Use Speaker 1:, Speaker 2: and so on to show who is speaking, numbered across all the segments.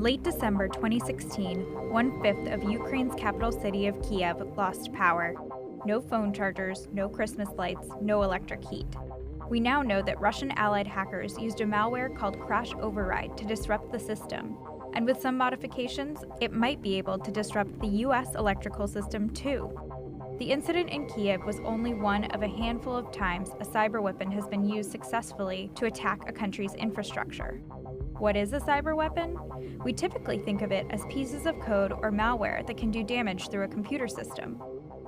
Speaker 1: late December 2016, one-fifth of Ukraine's capital city of Kiev lost power. No phone chargers, no Christmas lights, no electric heat. We now know that Russian allied hackers used a malware called Crash Override to disrupt the system. And with some modifications, it might be able to disrupt the US electrical system too. The incident in Kiev was only one of a handful of times a cyber weapon has been used successfully to attack a country's infrastructure. What is a cyber weapon? We typically think of it as pieces of code or malware that can do damage through a computer system.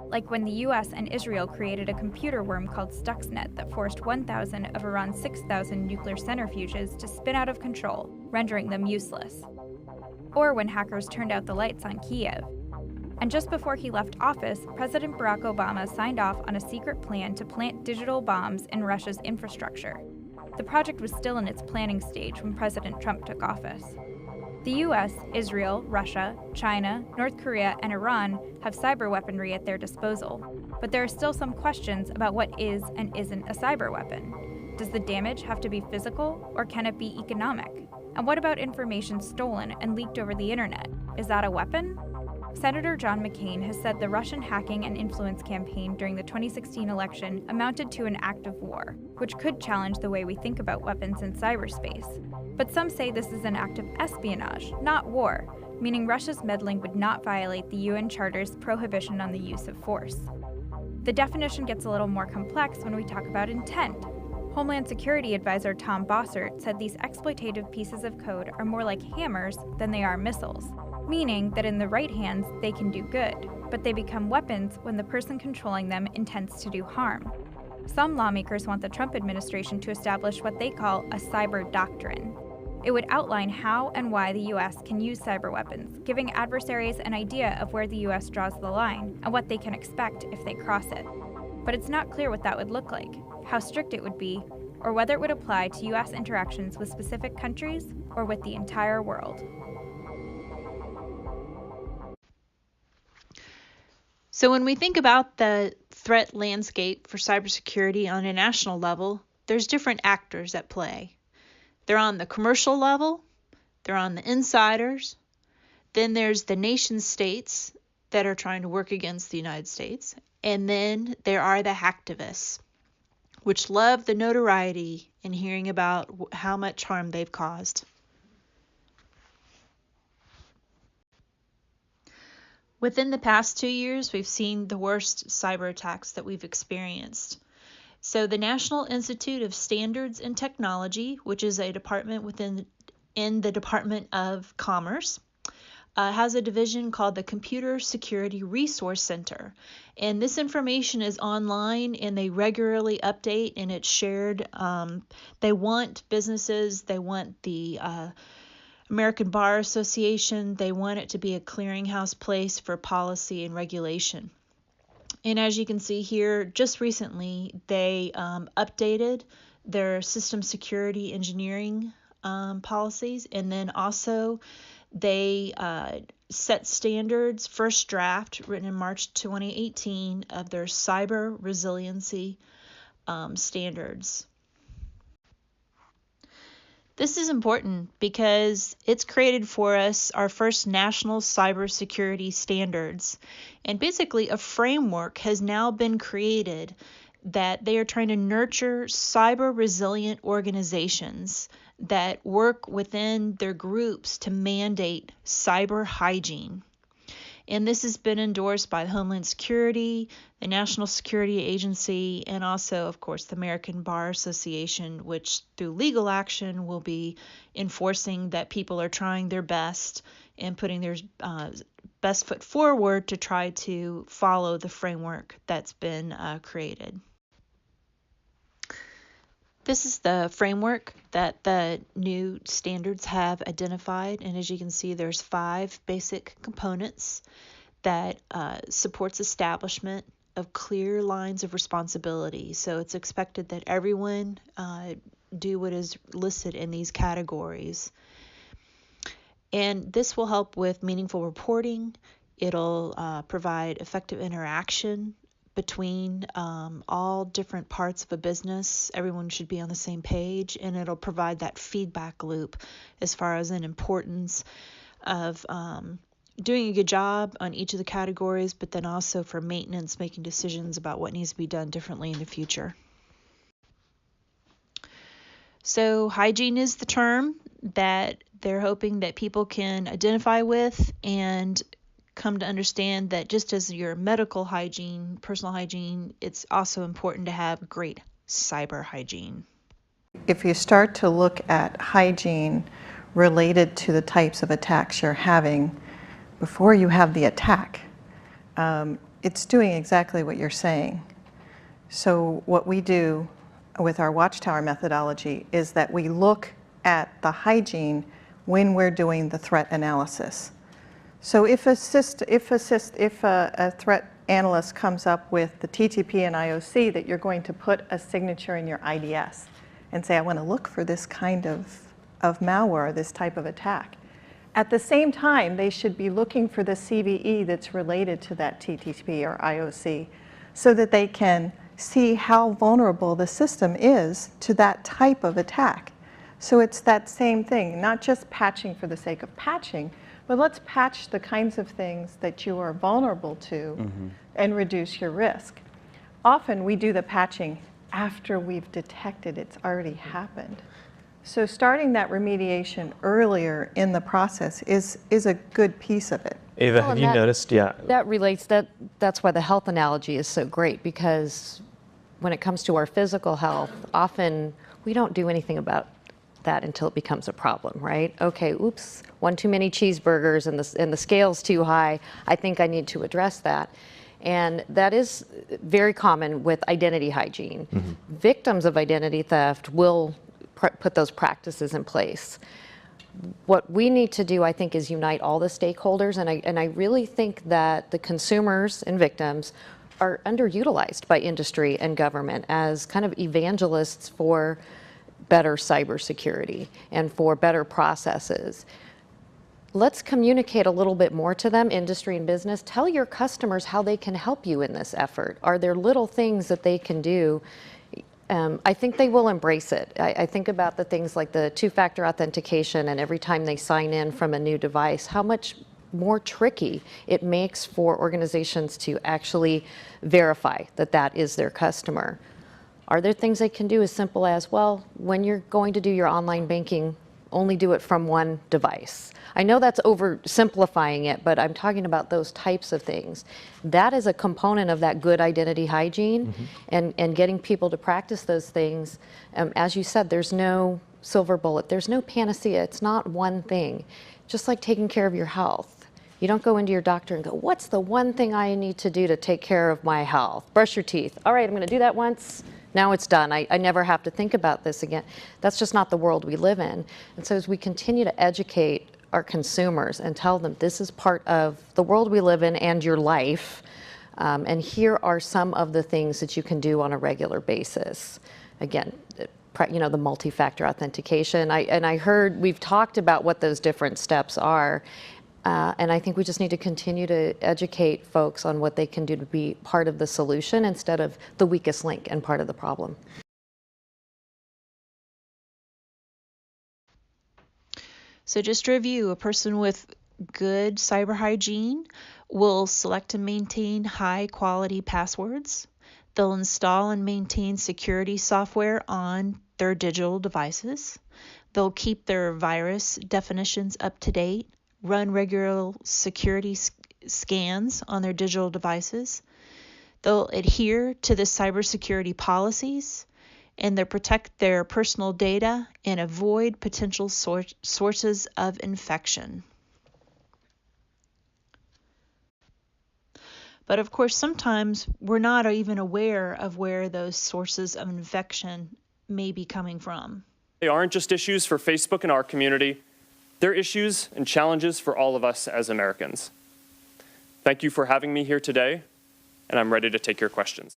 Speaker 1: Like when the US and Israel created a computer worm called Stuxnet that forced 1,000 of Iran's 6,000 nuclear centrifuges to spin out of control, rendering them useless. Or when hackers turned out the lights on Kiev. And just before he left office, President Barack Obama signed off on a secret plan to plant digital bombs in Russia's infrastructure. The project was still in its planning stage when President Trump took office. The US, Israel, Russia, China, North Korea, and Iran have cyber weaponry at their disposal. But there are still some questions about what is and isn't a cyber weapon. Does the damage have to be physical, or can it be economic? And what about information stolen and leaked over the internet? Is that a weapon? Senator John McCain has said the Russian hacking and influence campaign during the 2016 election amounted to an act of war, which could challenge the way we think about weapons in cyberspace. But some say this is an act of espionage, not war, meaning Russia's meddling would not violate the UN Charter's prohibition on the use of force. The definition gets a little more complex when we talk about intent. Homeland Security Advisor Tom Bossert said these exploitative pieces of code are more like hammers than they are missiles, meaning that in the right hands they can do good, but they become weapons when the person controlling them intends to do harm. Some lawmakers want the Trump administration to establish what they call a cyber doctrine. It would outline how and why the US can use cyber weapons, giving adversaries an idea of where the US draws the line and what they can expect if they cross it. But it's not clear what that would look like, how strict it would be, or whether it would apply to US interactions with specific countries or with the entire world.
Speaker 2: So when we think about the threat landscape for cybersecurity on a national level, there's different actors at play. They're on the commercial level, they're on the insiders, then there's the nation states that are trying to work against the United States, and then there are the hacktivists, which love the notoriety and hearing about how much harm they've caused. Within the past 2 years, we've seen the worst cyber attacks that we've experienced. So the National Institute of Standards and Technology, which is a department in the Department of Commerce, has a division called the Computer Security Resource Center. And this information is online and they regularly update and it's shared. They want businesses, they want the American Bar Association, they want it to be a clearinghouse place for policy and regulation. And as you can see here, just recently, they updated their system security engineering policies, and then also they set standards, first draft written in March 2018 of their cyber resiliency standards. This is important because it's created for us our first national cybersecurity standards. And basically a framework has now been created that they are trying to nurture cyber resilient organizations that work within their groups to mandate cyber hygiene. And this has been endorsed by Homeland Security, the National Security Agency, and also, of course, the American Bar Association, which through legal action will be enforcing that people are trying their best and putting their best foot forward to try to follow the framework that's been created. This is the framework that the new standards have identified, and as you can see, there's 5 basic components that supports establishment of clear lines of responsibility. So it's expected that everyone do what is listed in these categories. And this will help with meaningful reporting. It'll provide effective interaction between all different parts of a business. Everyone should be on the same page, and it'll provide that feedback loop as far as an importance of doing a good job on each of the categories, but then also for maintenance, making decisions about what needs to be done differently in the future. So hygiene is the term that they're hoping that people can identify with and come to understand that just as your medical hygiene, personal hygiene, it's also important to have great cyber hygiene.
Speaker 3: If you start to look at hygiene related to the types of attacks you're having before you have the attack, it's doing exactly what you're saying. So what we do with our Watchtower methodology is that we look at the hygiene when we're doing the threat analysis. So if a threat analyst comes up with the TTP and IOC that you're going to put a signature in your IDS and say, I want to look for this kind of malware, this type of attack. At the same time, they should be looking for the CVE that's related to that TTP or IOC so that they can see how vulnerable the system is to that type of attack. So it's that same thing, not just patching for the sake of patching, but let's patch the kinds of things that you are vulnerable to and reduce your risk. Often we do the patching after we've detected it's already happened. So starting that remediation earlier in the process is a good piece of it.
Speaker 4: Ava, have you noticed? Yeah.
Speaker 5: That relates, that's why the health analogy is so great, because when it comes to our physical health, often we don't do anything about that until it becomes a problem, right? Okay, oops, one too many cheeseburgers and the scale's too high. I think I need to address that. And that is very common with identity hygiene. Victims of identity theft will put those practices in place. What we need to do, I think, is unite all the stakeholders, and I really think that the consumers and victims are underutilized by industry and government as kind of evangelists for better cybersecurity and for better processes. Let's communicate a little bit more to them, industry and business. Tell your customers how they can help you in this effort. Are there little things that they can do? I think they will embrace it. I think about the things like the two-factor authentication, and every time they sign in from a new device, how much more tricky it makes for organizations to actually verify that that is their customer. Are there things they can do as simple as, well, when you're going to do your online banking, only do it from one device? I know that's oversimplifying it, but I'm talking about those types of things. That is a component of that good identity hygiene, and getting people to practice those things. As you said, there's no silver bullet. There's no panacea. It's not one thing. Just like taking care of your health. You don't go into your doctor and go, what's the one thing I need to do to take care of my health? Brush your teeth. All right, I'm going to do that once. Now it's done. I never have to think about this again. That's just not the world we live in. And so as we continue to educate our consumers and tell them this is part of the world we live in and your life, and here are some of the things that you can do on a regular basis. Again, you know, the multi-factor authentication. I heard we've talked about what those different steps are. And I think we just need to continue to educate folks on what they can do to be part of the solution instead of the weakest link and part of the problem.
Speaker 2: So just to review, a person with good cyber hygiene will select and maintain high quality passwords. They'll install and maintain security software on their digital devices. They'll keep their virus definitions up to date, run regular security scans on their digital devices. They'll adhere to the cybersecurity policies, and they'll protect their personal data and avoid potential sources of infection. But of course, sometimes we're not even aware of where those sources of infection may be coming from.
Speaker 6: They aren't just issues for Facebook and our community. They're issues and challenges for all of us as Americans. Thank you for having me here today, and I'm ready to take your questions.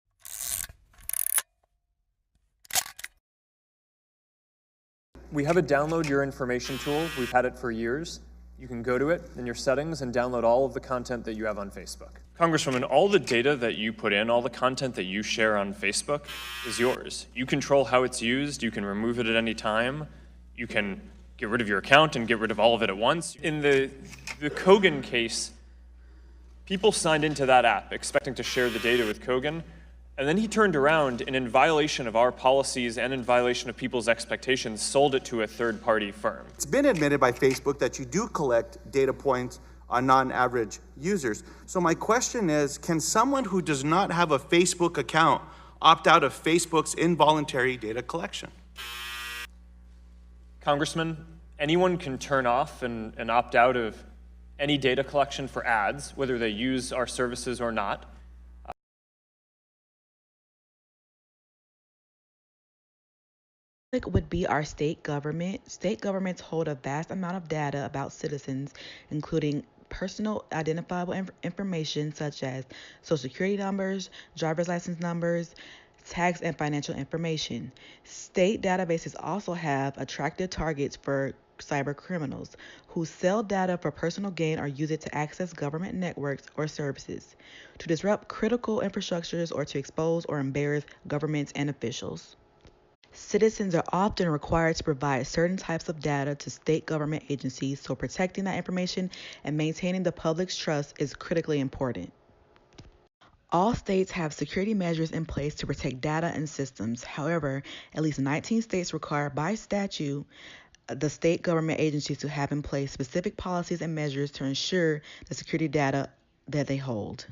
Speaker 6: We have a download your information tool. We've had it for years. You can go to it in your settings and download all of the content that you have on Facebook. Congresswoman, all the data that you put in, all the content that you share on Facebook is yours. You control how it's used. You can remove it at any time. You can get rid of your account and get rid of all of it at once. In the The Kogan case, people signed into that app expecting to share the data with Kogan, and then he turned around and in violation of our policies and in violation of people's expectations, sold it to a third-party firm.
Speaker 4: It's been admitted by Facebook that you do collect data points on non-average users. So my question is, can someone who does not have a Facebook account opt out of Facebook's involuntary data collection?
Speaker 6: Congressman, anyone can turn off and opt out of any data collection for ads, whether they use our services or not.
Speaker 7: Would be our state government. State governments hold a vast amount of data about citizens, including personal identifiable information such as social security numbers, driver's license numbers, tax and financial information. State databases also have attractive targets for cyber criminals who sell data for personal gain or use it to access government networks or services, to disrupt critical infrastructures, or to expose or embarrass governments and officials. Citizens are often required to provide certain types of data to state government agencies, so protecting that information and maintaining the public's trust is critically important. All states have security measures in place to protect data and systems. However, at least 19 states require by statute the state government agencies to have in place specific policies and measures to ensure the security data that they hold.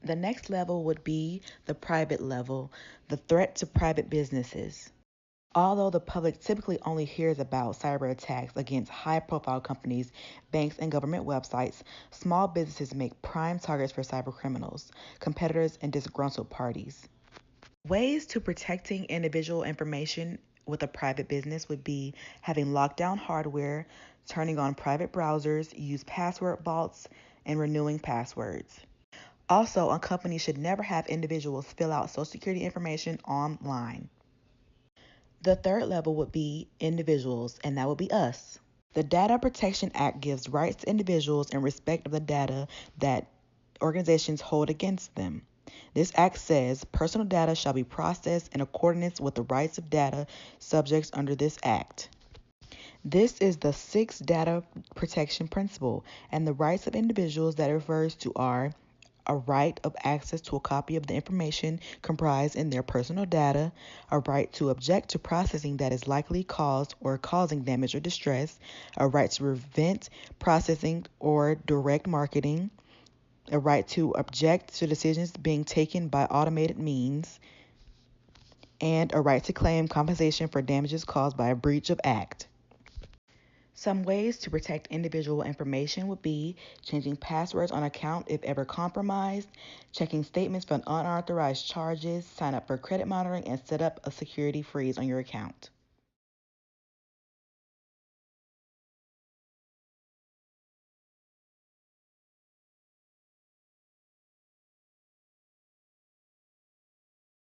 Speaker 7: The next level would be the private level, the threat to private businesses. Although the public typically only hears about cyber attacks against high-profile companies, banks, and government websites, small businesses make prime targets for cyber criminals, competitors, and disgruntled parties. Ways to protecting individual information with a private business would be having lockdown hardware, turning on private browsers, use password vaults, and renewing passwords. Also, a company should never have individuals fill out Social Security information online. The third level would be individuals, and that would be us. The Data Protection Act gives rights to individuals in respect of the data that organizations hold against them. This act says personal data shall be processed in accordance with the rights of data subjects under this act. This is the sixth data protection principle, and the rights of individuals that it refers to are a right of access to a copy of the information comprised in their personal data, a right to object to processing that is likely caused or causing damage or distress, a right to prevent processing or direct marketing, a right to object to decisions being taken by automated means, and a right to claim compensation for damages caused by a breach of act. Some ways to protect individual information would be changing passwords on account if ever compromised, checking statements for unauthorized charges, sign up for credit monitoring, and set up a security freeze on your account.